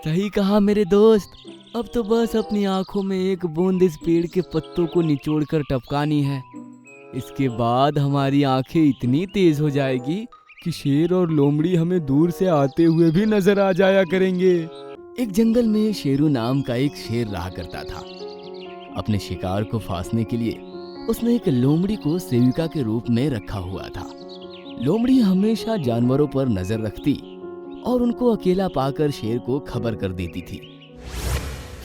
सही कहा मेरे दोस्त। अब तो बस अपनी आंखों में एक बूंद इस पेड़ के पत्तों को निचोड़कर टपकानी है। इसके बाद हमारी आंखें इतनी तेज हो जाएगी कि शेर और लोमड़ी हमें दूर से आते हुए भी नजर आ जाया करेंगे। एक जंगल में शेरू नाम का एक शेर रहा करता था। अपने शिकार को फांसने के लिए उसने एक लोमड़ी को सेविका के रूप में रखा हुआ था। लोमड़ी हमेशा जानवरों पर नजर रखती और उनको अकेला पाकर शेर को खबर कर देती थी।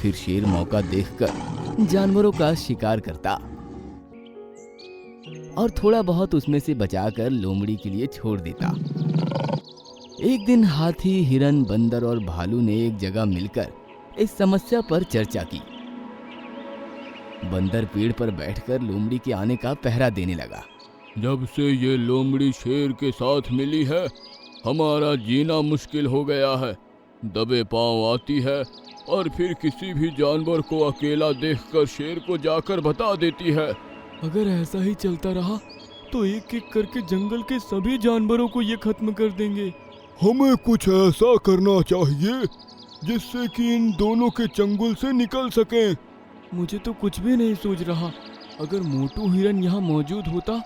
फिर शेर मौका देखकर जानवरों का शिकार करता और थोड़ा बहुत उसमें से बचाकर लोमड़ी के लिए छोड़ देता। एक दिन हाथी, हिरन, बंदर और भालू ने एक जगह मिलकर इस समस्या पर चर्चा की। बंदर पेड़ पर बैठकर लोमड़ी के आने का पहरा देने लगा। जब से ये लोमड़ी शेर के साथ मिली है, हमारा जीना मुश्किल हो गया है। दबे पांव आती है और फिर किसी भी जानवर को अकेला देखकर शेर को जाकर बता देती है। अगर ऐसा ही चलता रहा तो एक एक करके जंगल के सभी जानवरों को ये खत्म कर देंगे। हमें कुछ ऐसा करना चाहिए जिससे कि इन दोनों के चंगुल से निकल सकें। मुझे तो कुछ भी नहीं सूझ रहा। अगर मोटू हिरन यहाँ मौजूद होता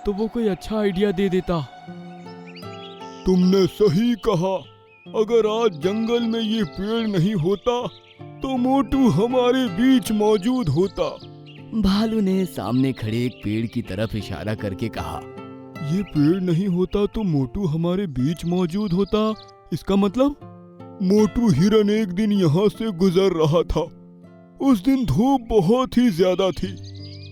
तो वो कोई अच्छा आइडिया दे देता। तुमने सही कहा। अगर आज जंगल में ये पेड़ नहीं होता तो मोटू हमारे बीच मौजूद होता। भालू ने सामने खड़े एक पेड़ की तरफ इशारा करके कहा, ये पेड़ नहीं होता तो मोटू हमारे बीच मौजूद होता। इसका मतलब मोटू हिरन एक दिन यहाँ से गुजर रहा था। उस दिन धूप बहुत ही ज्यादा थी,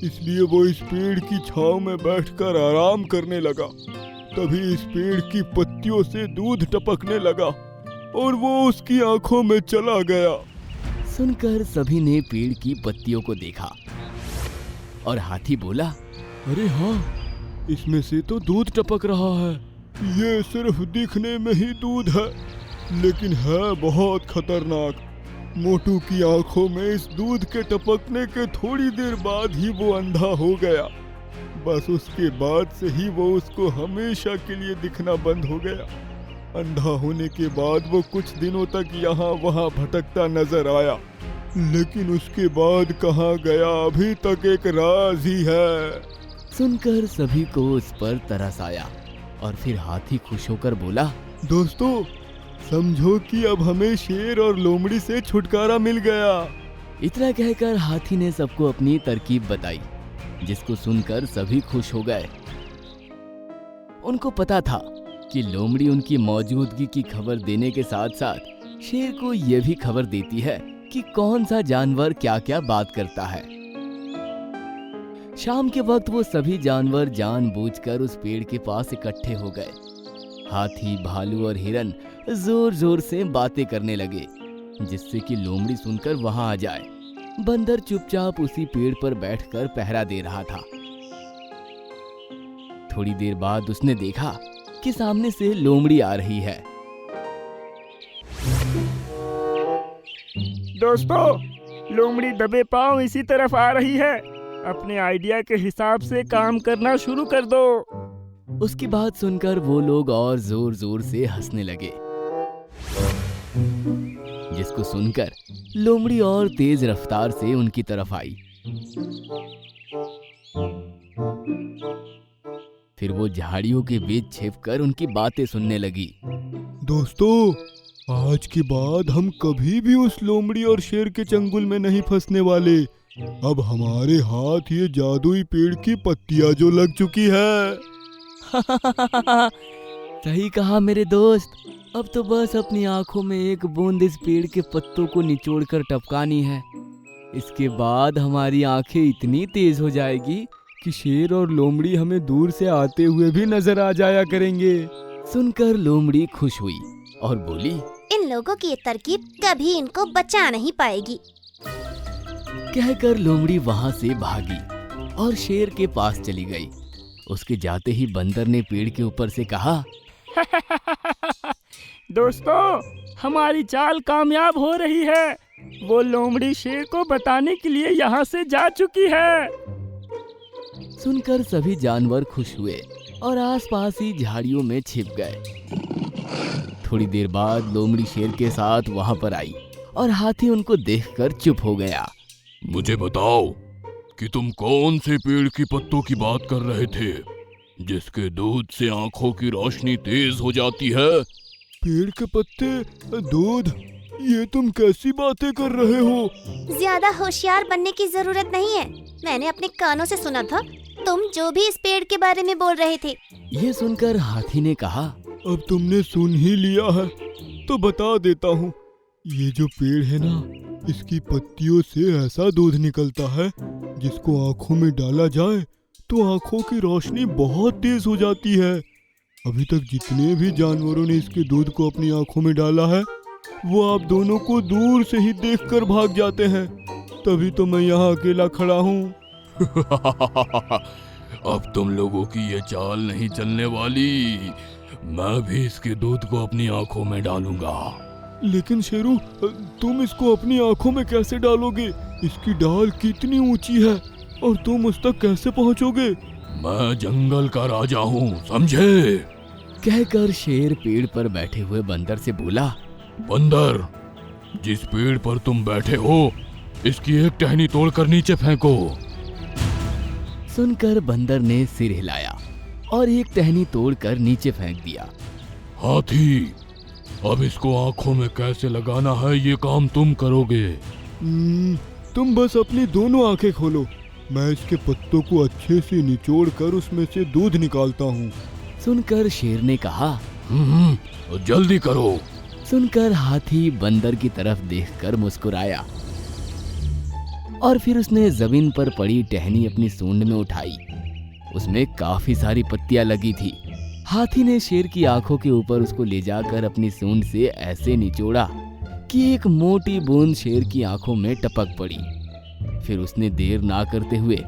इसलिए वो इस पेड़ की छांव में बैठकर आराम करने लगा। तभी इस पेड़ की पत्तियों से दूध टपकने लगा और वो उसकी आंखों में चला गया। सुनकर सभी ने पेड़ की पत्तियों को देखा और हाथी बोला, अरे हाँ, इसमें से तो दूध टपक रहा है। ये सिर्फ दिखने में ही दूध है, लेकिन है बहुत खतरनाक। मोटू की आंखों में इस दूध के टपकने के थोड़ी देर बाद ही वो अंधा हो गया। बस उसके बाद से ही वो उसको हमेशा के लिए दिखना बंद हो गया। अंधा होने के बाद वो कुछ दिनों तक यहाँ वहाँ भटकता नजर आया, लेकिन उसके बाद कहाँ गया अभी तक एक राज ही है। सुनकर सभी को उस पर तरस आया और फिर हाथी खुश होकर बोला, दोस्तों, समझो कि अब हमें शेर और लोमड़ी से छुटकारा मिल गया। इतना कहकर हाथी ने सबको अपनी तरकीब बताई, जिसको सुनकर सभी खुश हो गए। उनको पता था कि लोमड़ी उनकी मौजूदगी की खबर देने के साथ साथ शेर को यह भी खबर देती है कि कौन सा जानवर क्या क्या बात करता है। शाम के वक्त वो सभी जानवर जानबूझकर उस पेड़ के पास इकट्ठे हो गए। हाथी, भालू और हिरन जोर जोर से बातें करने लगे, जिससे कि लोमड़ी सुनकर वहां आ जाए। बंदर चुपचाप उसी पेड़ पर बैठकर पहरा दे रहा था। थोड़ी देर बाद उसने देखा कि सामने से लोमड़ी आ रही है। दोस्तों, लोमड़ी दबे पांव इसी तरफ आ रही है। अपने आइडिया के हिसाब से काम करना शुरू कर दो। उसकी बात सुनकर वो लोग और जोर जोर से हंसने लगे, जिसको सुनकर लोमड़ी और तेज रफ्तार से उनकी तरफ आई। फिर वो झाड़ियों के बीच छिपकर उनकी बातें सुनने लगी। दोस्तों, आज के बाद हम कभी भी उस लोमड़ी और शेर के चंगुल में नहीं फंसने वाले। अब हमारे हाथ ये जादुई पेड़ की पत्तियां जो लग चुकी है। सही कहा मेरे दोस्त। अब तो बस अपनी आंखों में एक बूंद इस पेड़ के पत्तों को निचोड़कर टपकानी है। इसके बाद हमारी आंखें इतनी तेज हो जाएगी कि शेर और लोमड़ी हमें दूर से आते हुए भी नजर आ जाया करेंगे। सुनकर लोमड़ी खुश हुई और बोली, इन लोगों की ये तरकीब कभी इनको बचा नहीं पाएगी। कहकर लोमड़ी वहां से भागी और शेर के पास चली गई। उसके जाते ही बंदर ने पेड़ के ऊपर से कहा, दोस्तों, हमारी चाल कामयाब हो रही है। वो लोमड़ी शेर को बताने के लिए यहाँ से जा चुकी है। सुनकर सभी जानवर खुश हुए और आसपास ही झाड़ियों में छिप गए। थोड़ी देर बाद लोमड़ी शेर के साथ वहां पर आई और हाथी उनको देखकर चुप हो गया। मुझे बताओ कि तुम कौन से पेड़ की पत्तों की बात कर रहे थे जिसके दूध से आंखों की रोशनी तेज हो जाती है? पेड़ के पत्ते, दूध, ये तुम कैसी बातें कर रहे हो? ज्यादा होशियार बनने की जरूरत नहीं है। मैंने अपने कानों से सुना था तुम जो भी इस पेड़ के बारे में बोल रहे थे। ये सुनकर हाथी ने कहा, अब तुमने सुन ही लिया है तो बता देता हूँ। ये जो पेड़ है ना, इसकी पत्तियों से ऐसा दूध निकलता है जिसको आंखों में डाला जाए तो आंखों की रोशनी बहुत तेज हो जाती है। अभी तक जितने भी जानवरों ने इसके दूध को अपनी आंखों में डाला है वो आप दोनों को दूर से ही देखकर भाग जाते हैं। तभी तो मैं यहाँ अकेला खड़ा हूँ। अब तुम लोगों की ये चाल नहीं चलने वाली। मैं भी इसके दूध को अपनी आंखों में डालूंगा। लेकिन शेरू, तुम इसको अपनी आंखों में कैसे डालोगे? इसकी डाल कितनी ऊंची है और तुम उस तक कैसे पहुंचोगे? मैं जंगल का राजा हूँ, समझे? कहकर शेर पेड़ पर बैठे हुए बंदर से बोला, बंदर, जिस पेड़ पर तुम बैठे हो इसकी एक टहनी तोड़कर नीचे फेंको। सुनकर बंदर ने सिर हिलाया और एक टहनी तोड़कर नीचे फेंक दिया। हाथी, अब इसको आंखों में कैसे लगाना है ये काम तुम करोगे। तुम बस अपनी दोनों आंखें खोलो, मैं इसके पत्तों को अच्छे से निचोड़कर उसमें से दूध निकालता हूँ। सुनकर शेर ने कहा, जल्दी करो। सुनकर हाथी बंदर की तरफ देखकर मुस्कुराया और फिर उसने जमीन पर पड़ी टहनी अपनी सूंड में उठाई। उसमें काफी सारी पत्तियां लगी थी। हाथी ने शेर की आंखों के ऊपर उसको ले जाकर अपनी सूंड से ऐसे निचोड़ा कि एक मोटी बूंद शेर की आंखों में टपक पड़ी। फिर उसने देर ना करते हुए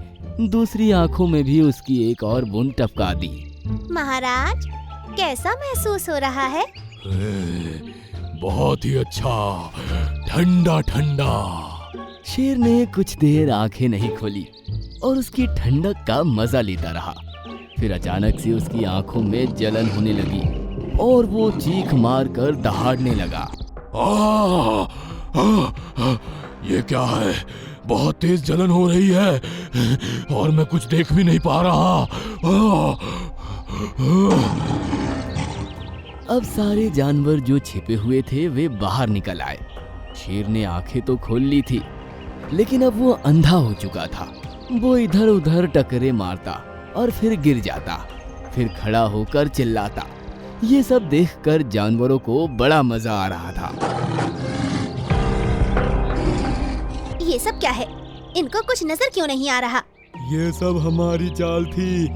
दूसरी आंखों में भी उसकी एक और बूंद टपका दी। महाराज, कैसा महसूस हो रहा है? बहुत ही अच्छा, ठंडा ठंडा। शेर ने कुछ देर आंखें नहीं खोली और उसकी ठंडक का मजा लेता रहा। फिर अचानक से उसकी आंखों में जलन होने लगी और वो चीख मारकर दहाड़ने लगा। ये क्या है? बहुत तेज जलन हो रही है और मैं कुछ देख भी नहीं पा रहा। अब सारे जानवर जो छिपे हुए थे वे बाहर निकल आए। शेर ने आंखें तो खोल ली थी लेकिन अब वो अंधा हो चुका था। वो इधर उधर टकरे मारता और फिर गिर जाता, फिर खड़ा होकर चिल्लाता। ये सब देखकर जानवरों को बड़ा मजा आ रहा था। ये सब क्या है? इनको कुछ नजर क्यों नहीं आ रहा? ये सब हमारी चाल थी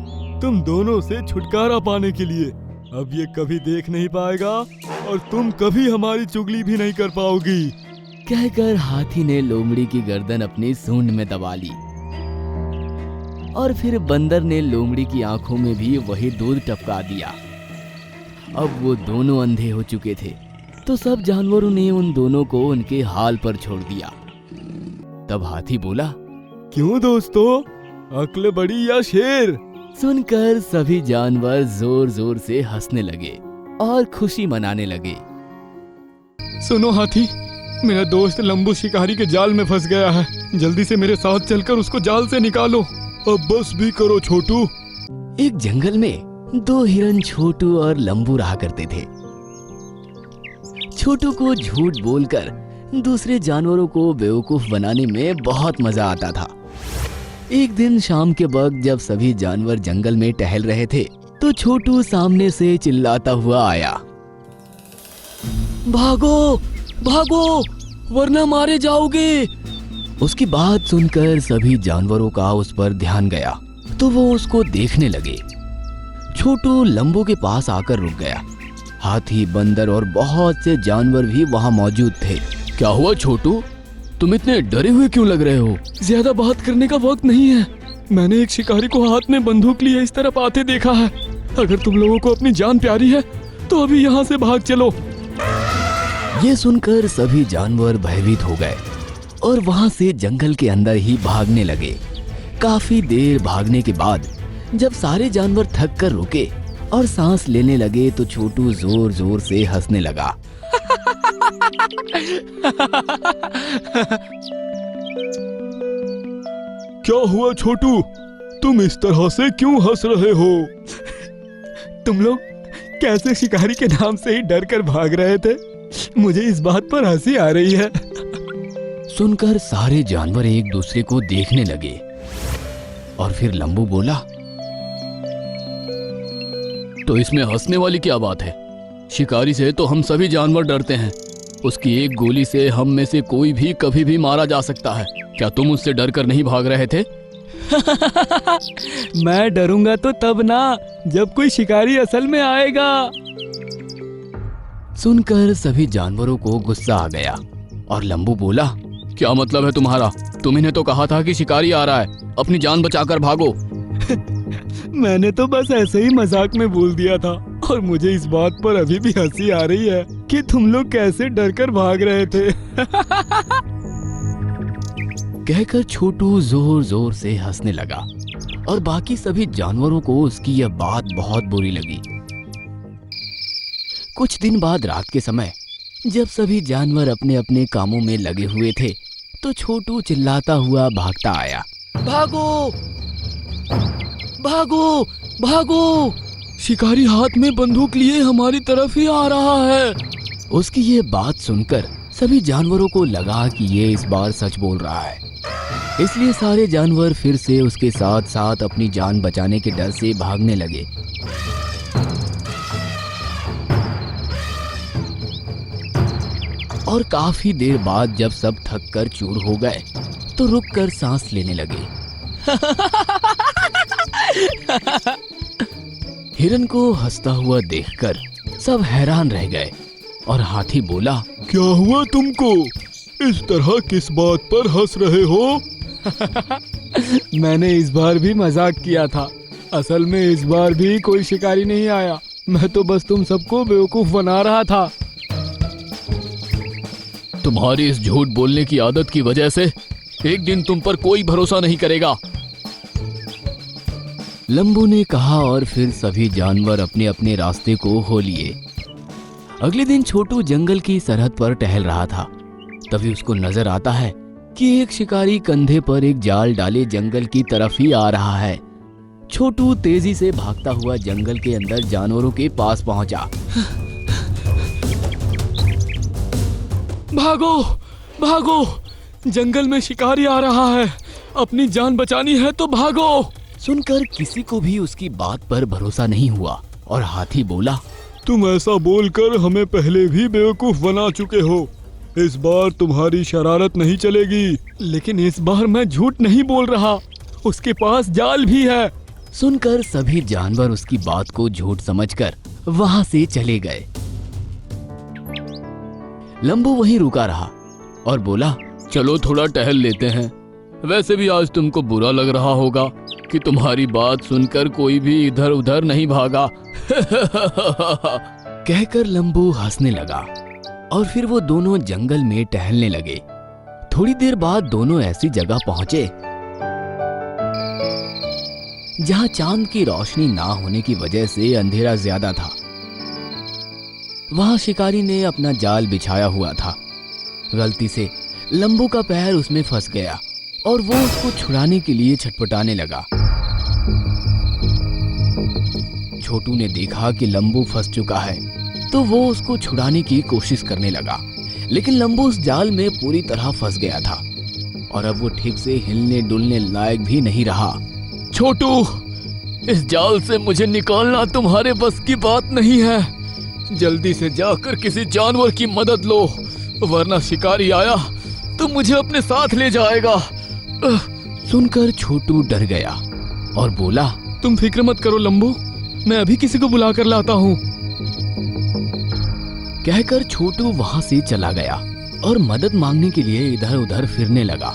तुम दोनों से छुटकारा पाने के लिए। अब ये कभी देख नहीं पाएगा और तुम कभी हमारी चुगली भी नहीं कर पाओगी। कहकर हाथी ने लोमड़ी की गर्दन अपनी सूंड में दबा ली और फिर बंदर ने लोमड़ी की आंखों में भी वही दूध टपका दिया। अब वो दोनों अंधे हो चुके थे तो सब जानवरों ने उन दोनों को उनके हाल पर छोड़ दिया। तब हाथी बोला, क्यों दोस्तों, अक्ल बड़ी या शेर? सुनकर सभी जानवर जोर जोर से हंसने लगे और खुशी मनाने लगे। सुनो हाथी, मेरा दोस्त लंबू शिकारी के जाल में फंस गया है। जल्दी से मेरे साथ चलकर उसको जाल से निकालो। अब बस भी करो छोटू। एक जंगल में दो हिरन छोटू और लंबू रहा करते थे। छोटू को झूठ बोलकर दूसरे जानवरों को बेवकूफ बनाने में बहुत मजा आता था। एक दिन शाम के वक्त जब सभी जानवर जंगल में टहल रहे थे तो छोटू सामने से चिल्लाता हुआ आया, भागो भागो वरना मारे जाओगे। उसकी बात सुनकर सभी जानवरों का उस पर ध्यान गया तो वो उसको देखने लगे। छोटू लंबू के पास आकर रुक गया। हाथी, बंदर और बहुत से जानवर भी वहां मौजूद थे। क्या हुआ छोटू, तुम इतने डरे हुए क्यों लग रहे हो? ज्यादा बात करने का वक्त नहीं है। मैंने एक शिकारी को हाथ में बंदूक लिए इस तरफ आते देखा है। अगर तुम लोगों को अपनी जान प्यारी है तो अभी यहाँ से भाग चलो। ये सुनकर सभी जानवर भयभीत हो गए और वहां से जंगल के अंदर ही भागने लगे। काफी देर भागने के बाद जब सारे जानवर थक कर रुके और सांस लेने लगे तो छोटू जोर जोर से हंसने लगा। क्या हुआ छोटू, तुम इस तरह से क्यों हंस रहे हो? तुम लोग कैसे शिकारी के नाम से ही डर कर भाग रहे थे, मुझे इस बात पर हंसी आ रही है। सुनकर सारे जानवर एक दूसरे को देखने लगे और फिर लंबू बोला, तो इसमें हंसने वाली क्या बात है? शिकारी से तो हम सभी जानवर डरते हैं। उसकी एक गोली से हम में से कोई भी कभी भी मारा जा सकता है। क्या तुम उससे डर कर नहीं भाग रहे थे? मैं डरूंगा तो तब ना, जब कोई शिकारी असल में आएगा। सुनकर सभी जानवरों को गुस्सा आ गया और लंबू बोला, क्या मतलब है तुम्हारा? तुम इन्हें तो कहा था कि शिकारी आ रहा है, अपनी जान बचाकर भागो। मैंने तो बस ऐसे ही मजाक में बोल दिया था और मुझे इस बात पर अभी भी हंसी आ रही है कि तुम लोग कैसे डरकर भाग रहे थे। कहकर छोटू जोर जोर से हंसने लगा और बाकी सभी जानवरों को उसकी यह बात बहुत बुरी लगी। कुछ दिन बाद रात के समय जब सभी जानवर अपने अपने कामों में लगे हुए थे तो छोटू चिल्लाता हुआ भागता आया, भागो भागो भागो, शिकारी हाथ में बंदूक लिए हमारी तरफ ही आ रहा है। उसकी ये बात सुनकर सभी जानवरों को लगा कि ये इस बार सच बोल रहा है, इसलिए सारे जानवर फिर से उसके साथ साथ अपनी जान बचाने के डर से भागने लगे। और काफी देर बाद जब सब थक कर चूर हो गए तो रुक कर सांस लेने लगे। हिरन को हंसता हुआ देखकर सब हैरान रह गए और हाथी बोला, क्या हुआ तुमको? इस तरह किस बात पर हंस रहे हो? मैंने इस बार भी मजाक किया था। असल में इस बार भी कोई शिकारी नहीं आया। मैं तो बस तुम सबको बेवकूफ बना रहा था। तुम्हारी इस झूठ बोलने की आदत की वजह से एक दिन तुम पर कोई भरोसा नहीं करेगा। लंबू ने कहा और फिर सभी जानवर अपने अपने रास्ते को हो लिए। अगले दिन छोटू जंगल की सरहद पर टहल रहा था। तभी उसको नजर आता है कि एक शिकारी कंधे पर एक जाल डाले जंगल की तरफ ही आ रहा है। छोटू तेजी से भागता हुआ जंगल के अंदर जानवरों के पास पहुंचा। भागो भागो, जंगल में शिकारी आ रहा है, अपनी जान बचानी है तो भागो। सुनकर किसी को भी उसकी बात पर भरोसा नहीं हुआ और हाथी बोला, तुम ऐसा बोलकर हमें पहले भी बेवकूफ बना चुके हो। इस बार तुम्हारी शरारत नहीं चलेगी। लेकिन इस बार मैं झूठ नहीं बोल रहा, उसके पास जाल भी है। सुनकर सभी जानवर उसकी बात को झूठ समझकर वहां से चले गए। लंबू वहीं रुका रहा और बोला, चलो थोड़ा टहल लेते हैं। वैसे भी आज तुमको बुरा लग रहा होगा कि तुम्हारी बात सुनकर कोई भी इधर उधर नहीं भागा। कहकर लंबू हंसने लगा और फिर वो दोनों जंगल में टहलने लगे। थोड़ी देर बाद दोनों ऐसी जगह पहुंचे जहां चांद की रोशनी ना होने की वजह से अंधेरा ज्यादा था। वहां शिकारी ने अपना जाल बिछाया हुआ था। गलती से लंबू का पैर उसमें फंस गया और वो उसको छुड़ाने के लिए छटपटाने लगा। छोटू ने देखा कि लंबू फंस चुका है तो वो उसको छुड़ाने की कोशिश करने लगा, लेकिन लंबू उस जाल में पूरी तरह फंस गया था और अब वो ठीक से हिलने डुलने लायक भी नहीं रहा। छोटू, इस जाल से मुझे निकालना तुम्हारे बस की बात नहीं है। जल्दी से जाकर किसी जानवर की मदद लो, वरना शिकारी आया तो मुझे अपने साथ ले जाएगा। सुनकर छोटू डर गया और बोला, तुम फिक्र मत करो लंबू, मैं अभी किसी को बुला कर लाता हूँ। कहकर छोटू वहां से चला गया और मदद मांगने के लिए इधर उधर फिरने लगा।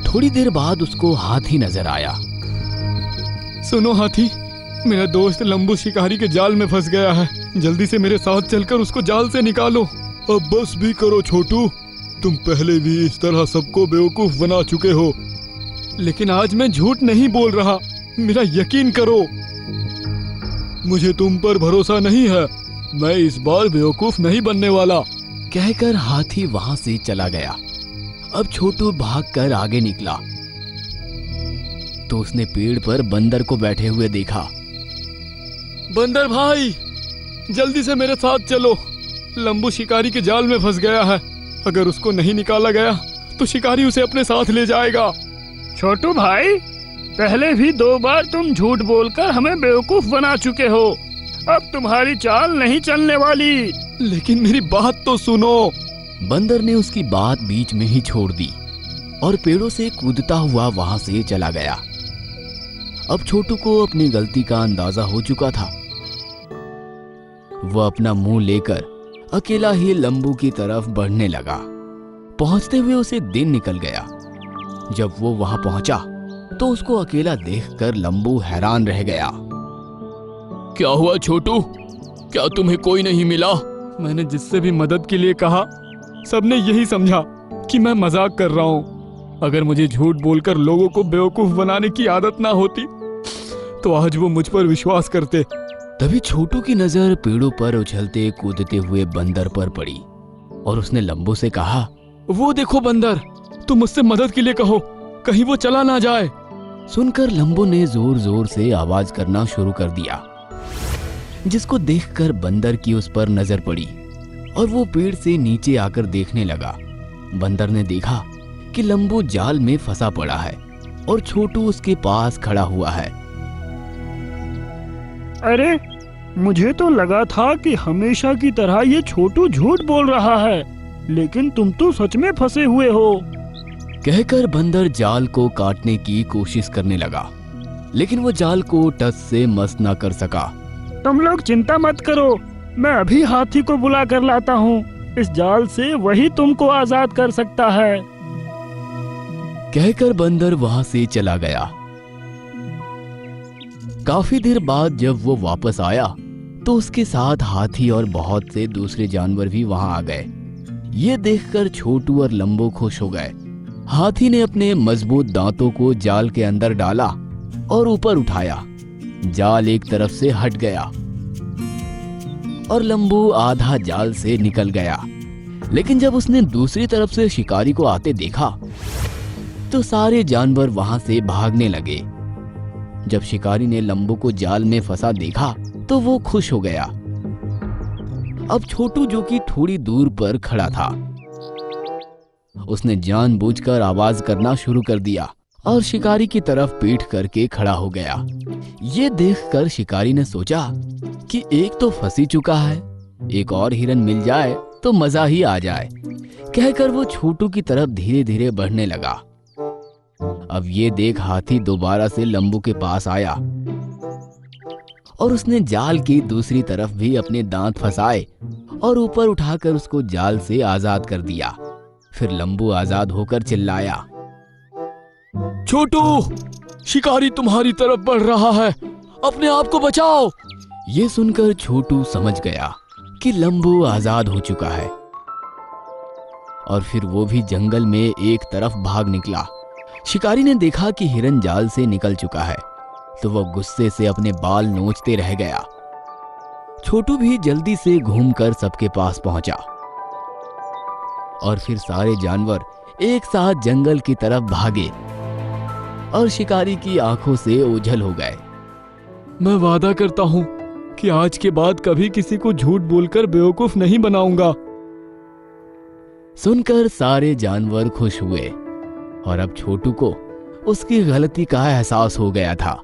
थोड़ी देर बाद उसको हाथी नजर आया। सुनो हाथी, मेरा दोस्त लंबू शिकारी के जाल में फंस गया है। जल्दी से मेरे साथ चलकर उसको जाल से निकालो। अब बस भी करो छोटू, तुम पहले भी इस तरह सबको बेवकूफ बना चुके हो। लेकिन आज मैं झूठ नहीं बोल रहा। मेरा यकीन करो, मुझे तुम पर भरोसा नहीं है। मैं इस बार बेवकूफ नहीं बनने वाला। कहकर हाथी वहां से चला गया। अब छोटू भागकर आगे निकला तो उसने पेड़ पर बंदर को बैठे हुए देखा। बंदर भाई, जल्दी से मेरे साथ चलो। लंबू शिकारी के जाल में फंस गया है। अगर उसको नहीं निकाला गया तो शिकारी उसे अपने साथ ले जाएगा। छोटू भाई, पहले भी 2 बार तुम झूठ बोलकर हमें बेवकूफ बना चुके हो। अब तुम्हारी चाल नहीं चलने वाली। लेकिन मेरी बात तो सुनो। बंदर ने उसकी बात बीच में ही छोड़ दी और पेड़ों से कूदता हुआ वहां से चला गया। अब छोटू को अपनी गलती का अंदाजा हो चुका था। वह अपना मुंह लेकर अकेला ही लंबू की तरफ बढ़ने लगा। पहुंचते हुए उसे दिन निकल गया। जब वो वहां पहुंचा तो उसको अकेला देखकर लंबू हैरान रह गया। क्या हुआ छोटू, क्या तुम्हें कोई नहीं मिला? मैंने जिससे भी मदद के लिए कहा, सबने यही समझा कि मैं मजाक कर रहा हूँ। अगर मुझे झूठ बोलकर लोगों को बेवकूफ बनाने की आदत ना होती तो आज वो मुझ पर विश्वास करते। तभी छोटू की नजर पेड़ों पर उछलते कूदते हुए बंदर पर पड़ी और उसने लंबू से कहा, वो देखो बंदर, तुम मुझसे मदद के लिए कहो, कहीं वो चला ना जाए। सुनकर लंबू ने जोर जोर से आवाज करना शुरू कर दिया, जिसको देखकर बंदर की उस पर नजर पड़ी और वो पेड़ से नीचे आकर देखने लगा। बंदर ने देखा कि लंबू जाल में फंसा पड़ा है और छोटू उसके पास खड़ा हुआ है। अरे, मुझे तो लगा था कि हमेशा की तरह ये छोटू झूठ बोल रहा है, लेकिन तुम तो सच में फंसे हुए हो। कहकर बंदर जाल को काटने की कोशिश करने लगा, लेकिन वो जाल को टस से मस न कर सका। तुम लोग चिंता मत करो, मैं अभी हाथी को बुला कर लाता हूँ। इस जाल से वही तुमको आजाद कर सकता है। कहकर बंदर वहां से चला गया। काफी देर बाद जब वो वापस आया तो उसके साथ हाथी और बहुत से दूसरे जानवर भी वहां आ गए। ये देखकर छोटू और लंबू खुश हो गए। हाथी ने अपने मजबूत दांतों को जाल के अंदर डाला और ऊपर उठाया। जाल एक तरफ से हट गया और लंबू आधा जाल से निकल गया। लेकिन जब उसने दूसरी तरफ से शिकारी को आते देखा तो सारे जानवर वहां से भागने लगे। जब शिकारी ने लंबू को जाल में फंसा देखा तो वो खुश हो गया। अब छोटू, जो कि थोड़ी दूर पर खड़ा था, उसने जानबूझकर आवाज करना शुरू कर दिया और शिकारी की तरफ पीठ करके खड़ा हो गया। ये देखकर शिकारी ने सोचा कि एक तो फंसी चुका है, एक और हिरन मिल जाए तो मजा ही आ जाए। कहकर वो छोटू की तरफ धीरे धीरे बढ़ने लगा। अब ये देख हाथी दोबारा से लंबू के पास आया और उसने जाल की दूसरी तरफ भी अपने दांत फंसाए और ऊपर उठाकर उसको जाल से आजाद कर दिया। फिर लंबू आजाद होकर चिल्लाया, छोटू, शिकारी तुम्हारी तरफ बढ़ रहा है, अपने आप को बचाओ। ये सुनकर छोटू समझ गया कि लंबू आजाद हो चुका है और फिर वो भी जंगल में एक तरफ भाग निकला। शिकारी ने देखा कि हिरन जाल से निकल चुका है तो वह गुस्से से अपने बाल नोचते रह गया। छोटू भी जल्दी से घूमकर सबके पास पहुंचा और फिर सारे जानवर एक साथ जंगल की तरफ भागे और शिकारी की आंखों से ओझल हो गए। मैं वादा करता हूँ कि आज के बाद कभी किसी को झूठ बोलकर बेवकूफ नहीं बनाऊंगा। सुनकर सारे जानवर खुश हुए और अब छोटू को उसकी गलती का एहसास हो गया था।